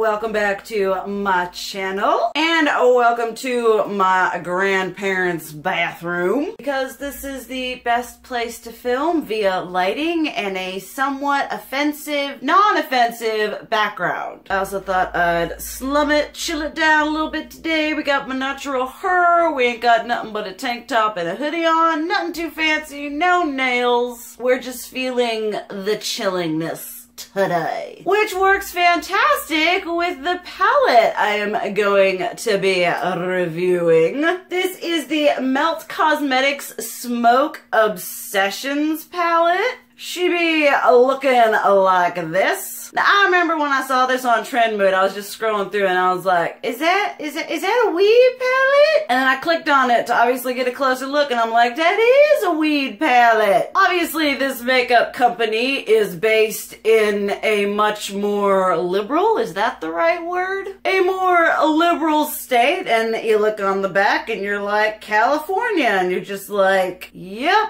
welcome back to my channel, and welcome to my grandparents' bathroom, because this is the best place to film via lighting and a somewhat offensive, non-offensive background. I also thought I'd slum it, chill it down a little bit today. We got my natural hair, we ain't got nothing but a tank top and a hoodie on, nothing too fancy, no nails. We're just feeling the chillingness today, which works fantastic with the palette I am going to be reviewing. This is the Melt Cosmetics Smoke Obsessions palette. She be looking like this. Now, I remember when I saw this on Trend Mood, I was just scrolling through and I was like, is that a weed palette? And then I clicked on it to obviously get a closer look, and I'm like, that is a weed palette. Obviously, this makeup company is based in a much more liberal, is that the right word? A more liberal state, and you look on the back and you're like, California, and you're just like, yep.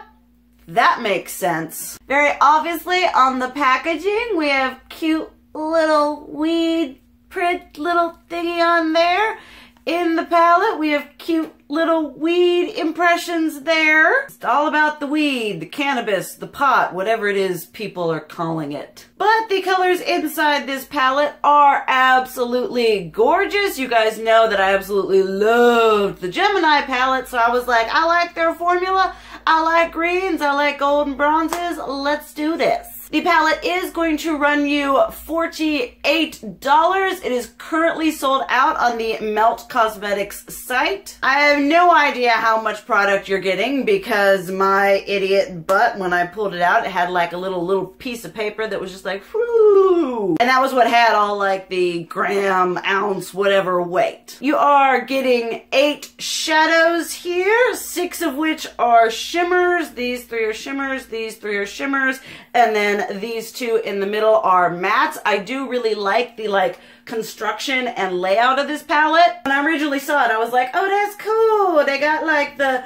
That makes sense. Very obviously on the packaging, we have cute little weed print little thingy on there. In the palette, we have cute little weed impressions there. It's all about the weed, the cannabis, the pot, whatever it is people are calling it. But the colors inside this palette are absolutely gorgeous. You guys know that I absolutely loved the Gemini palette, so I was like, I like their formula. I like greens, I like golden bronzes, let's do this. The palette is going to run you $48. It is currently sold out on the Melt Cosmetics site. I have no idea how much product you're getting because my idiot butt, when I pulled it out, it had like a little piece of paper that was just like, whoo. And that was what had all like the gram, ounce, whatever weight. You are getting 8 shadows here, 6 of which are shimmers. These 3 are shimmers, these 3 are shimmers, and then these 2 in the middle are mattes. I do really like the construction and layout of this palette. When I originally saw it, I was like, oh, that's cool. They got like the,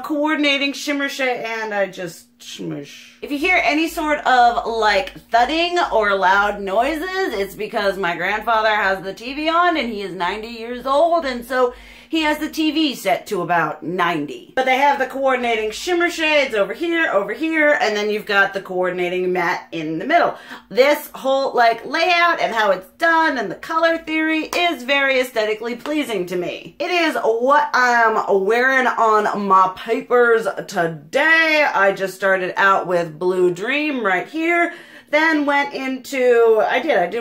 coordinating shimmer shade, and I just smush. If you hear any sort of like thudding or loud noises, it's because my grandfather has the TV on and he is 90 years old, and so he has the TV set to about 90. But they have the coordinating shimmer shades over here, and then you've got the coordinating matte in the middle. This whole layout and how it's done and the color theory is very aesthetically pleasing to me. It is what I'm wearing on my papers today. I just started out with Blue Dream right here. Then went into,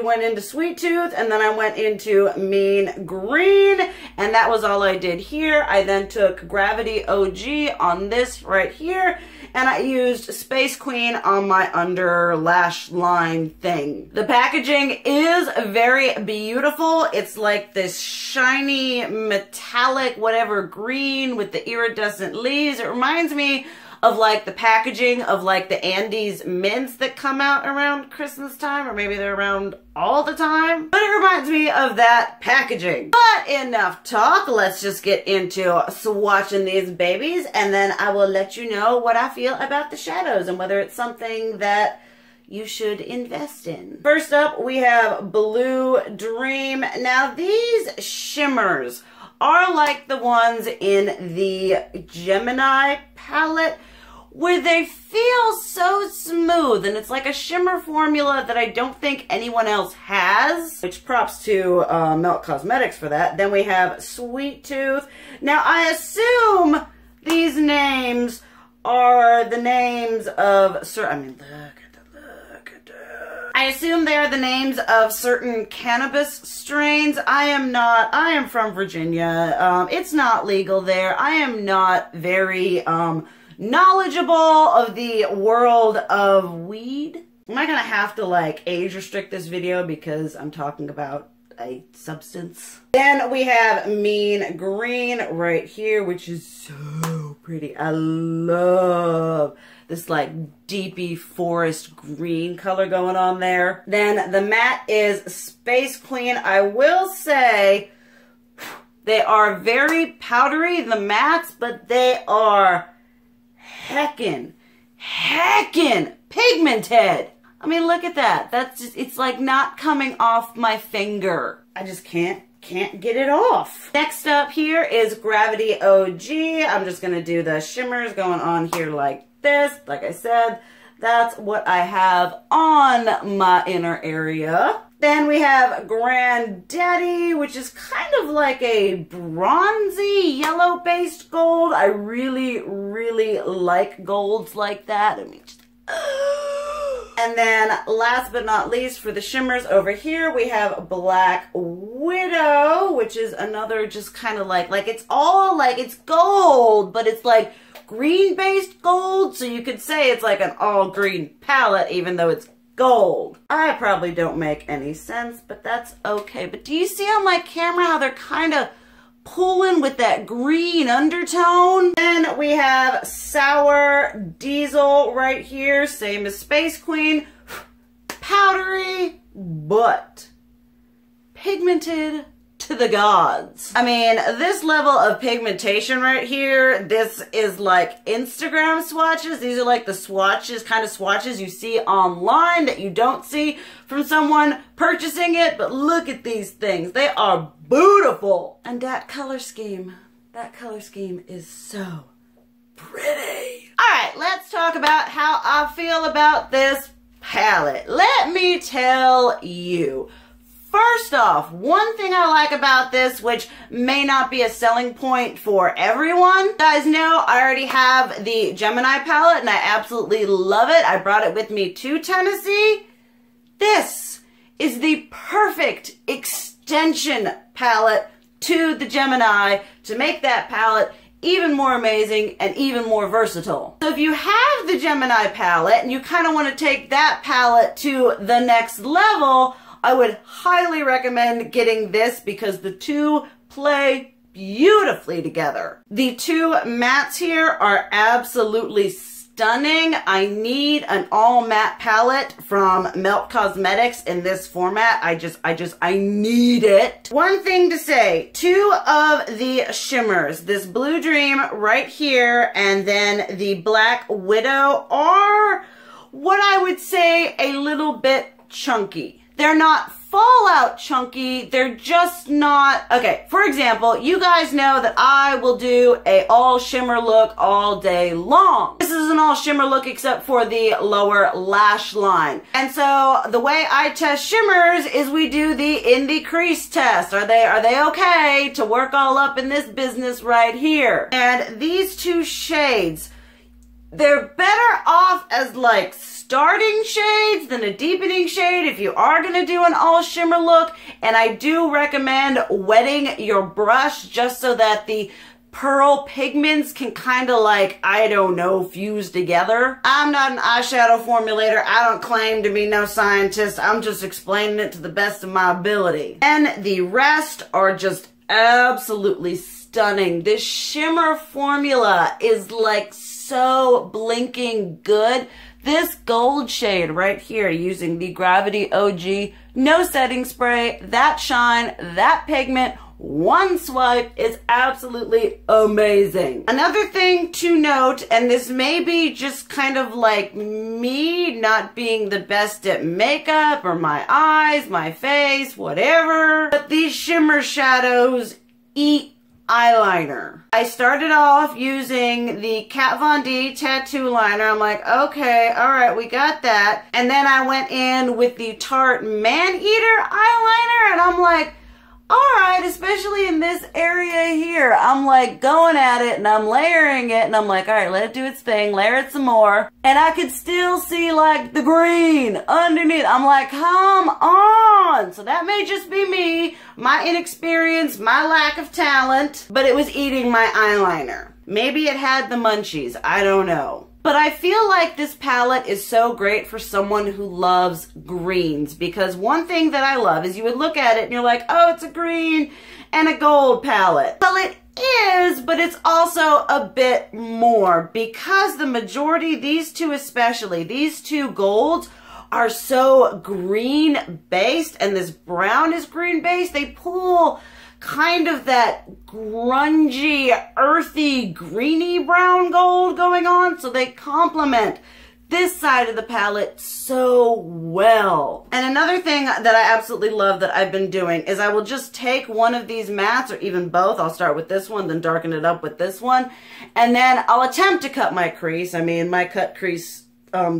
went into Sweet Tooth, and then I went into Mean Green, and that was all I did here. I then took Gravity OG on this right here, and I used Space Queen on my under lash line thing. The packaging is very beautiful. It's like this shiny, metallic, whatever green with the iridescent leaves. It reminds me of like the packaging of like the Andes mints that come out around Christmas time, or maybe they're around all the time. But it reminds me of that packaging. But enough talk, let's just get into swatching these babies, and then I will let you know what I feel about the shadows and whether it's something that you should invest in. First up, we have Blue Dream. Now these shimmers are like the ones in the Gemini palette, where they feel so smooth, and it's like a shimmer formula that I don't think anyone else has, which props to Melt Cosmetics for that. Then we have Sweet Tooth. Now I assume these names are the names of I assume they are the names of certain cannabis strains. I am from Virginia. It's not legal there. I am not very knowledgeable of the world of weed. Am I gonna have to age restrict this video because I'm talking about a substance? Then we have Mean Green right here, which is so pretty. I love this deepy forest green color going on there. Then the matte is Space Queen. I will say they are very powdery, the mattes, but they are heckin' pigmented. I mean, look at that. That's just, it's like not coming off my finger. I just can't get it off. Next up here is Gravity OG. I'm just gonna do the shimmers going on here like this. Like I said, that's what I have on my inner area. Then we have Granddaddy, which is kind of like a bronzy yellow-based gold. I really, really like golds like that. I mean, just... And then last but not least for the shimmers over here, we have Black Widow, which is another just kind of like it's all like, it's gold, but it's like green-based gold. So you could say it's like an all green palette, even though it's gold. I probably don't make any sense, but that's okay. But do you see on my camera how they're kind of pulling with that green undertone? Then we have Sour Diesel right here, same as Space Queen. Powdery, but pigmented to the gods. I mean, this level of pigmentation right here, this is like Instagram swatches. These are like the swatches, kind of swatches you see online that you don't see from someone purchasing it. But look at these things. They are beautiful. And that color scheme is so pretty. All right, let's talk about how I feel about this palette. Let me tell you. First off, one thing I like about this, which may not be a selling point for everyone. You guys know I already have the Gemini palette and I absolutely love it. I brought it with me to Tennessee. This is the perfect extension palette to the Gemini to make that palette even more amazing and even more versatile. So if you have the Gemini palette and you kind of want to take that palette to the next level, I would highly recommend getting this because the two play beautifully together. The two mattes here are absolutely stunning. I need an all matte palette from Melt Cosmetics in this format. I need it. One thing to say, two of the shimmers, this Blue Dream right here and then the Black Widow, are what I would say a little bit chunky. They're not fallout chunky, they're just not, okay, for example, you guys know that I will do a all shimmer look all day long. This is an all shimmer look except for the lower lash line. And so the way I test shimmers is we do the in the crease test. Are they okay to work all up in this business right here? And these two shades, they're better off as like starting shades than a deepening shade if you are going to do an all shimmer look. And I do recommend wetting your brush just so that the pearl pigments can kind of like, I don't know, fuse together. I'm not an eyeshadow formulator. I don't claim to be no scientist. I'm just explaining it to the best of my ability. And the rest are just absolutely stunning. This shimmer formula is like so blinking good. This gold shade right here using the Gravity OG, no setting spray, that shine, that pigment, one swipe is absolutely amazing. Another thing to note, and this may be just kind of like me not being the best at makeup or my eyes, my face, whatever, but these shimmer shadows eat eyeliner. I started off using the Kat Von D tattoo liner. I'm like, okay, all right, we got that. And then I went in with the Tarte Man-Eater eyeliner and I'm like, all right, especially in this area here, I'm like going at it and I'm layering it and I'm like, all right, let it do its thing, layer it some more. And I could still see like the green underneath. I'm like, come on. So that may just be me, my inexperience, my lack of talent, but it was eating my eyeliner. Maybe it had the munchies, I don't know. But I feel like this palette is so great for someone who loves greens, because one thing that I love is you would look at it and you're like, oh, it's a green and a gold palette. Well, it is, but it's also a bit more because the majority, these two especially, these two golds are so green based and this brown is green based. They pull kind of that grungy, earthy, greeny brown gold going on. So they complement this side of the palette so well. And another thing that I absolutely love that I've been doing is I will just take one of these mattes, or even both. I'll start with this one, then darken it up with this one, and then I'll attempt to cut my crease. I mean, my cut crease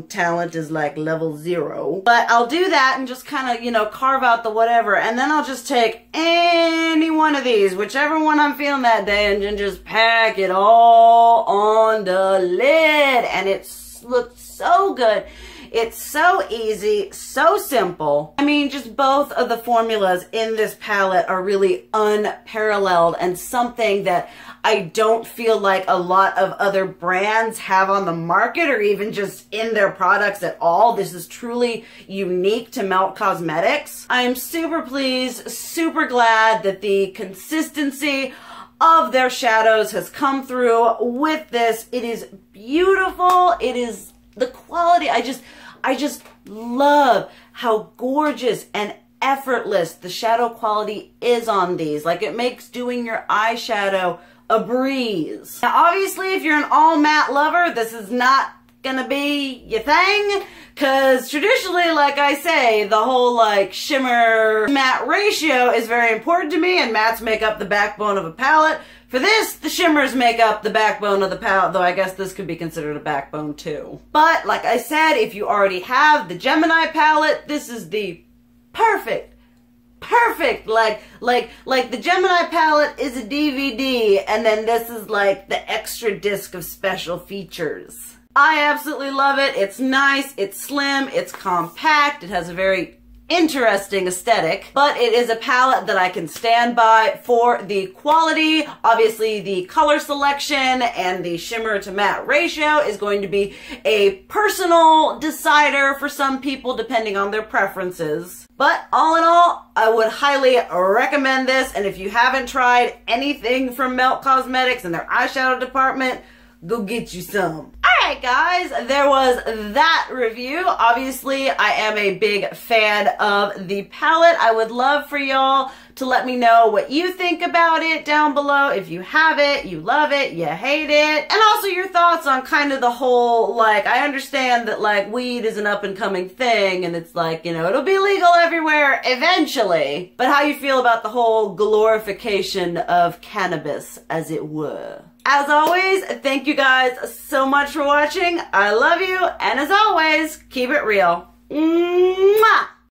talent is like level 0. But I'll do that and just kind of, you know, carve out the whatever. And then I'll just take any one of these, whichever one I'm feeling that day, and then just pack it all on the lid. And it looks so good. It's so easy, so simple. I mean, just both of the formulas in this palette are really unparalleled and something that I don't feel like a lot of other brands have on the market or even just in their products at all. This is truly unique to Melt Cosmetics. I'm super pleased, super glad that the consistency of their shadows has come through with this. It is beautiful. It is the quality. I just love how gorgeous and effortless the shadow quality is on these. Like, it makes doing your eyeshadow a breeze. Now, obviously, if you're an all matte lover, this is not gonna be your thing, because traditionally, like I say, the whole like shimmer matte ratio is very important to me, and mattes make up the backbone of a palette. For this, the shimmers make up the backbone of the palette, though I guess this could be considered a backbone too. But like I said, if you already have the Gemini palette, this is the perfect, like the Gemini palette is a DVD, and then this is like the extra disc of special features. I absolutely love it. It's nice, it's slim, it's compact, it has a very interesting aesthetic, but it is a palette that I can stand by for the quality. Obviously, the color selection and the shimmer to matte ratio is going to be a personal decider for some people depending on their preferences. But all in all, I would highly recommend this, and if you haven't tried anything from Melt Cosmetics in their eyeshadow department, go get you some. Alright guys, there was that review. Obviously, I am a big fan of the palette. I would love for y'all to let me know what you think about it down below. If you have it, you love it, you hate it. And also your thoughts on kind of the whole, like, I understand that like weed is an up and coming thing and it's like, you know, it'll be legal everywhere eventually. But how you feel about the whole glorification of cannabis, as it were. As always, thank you guys so much for watching. I love you, and as always, keep it real. Mwah!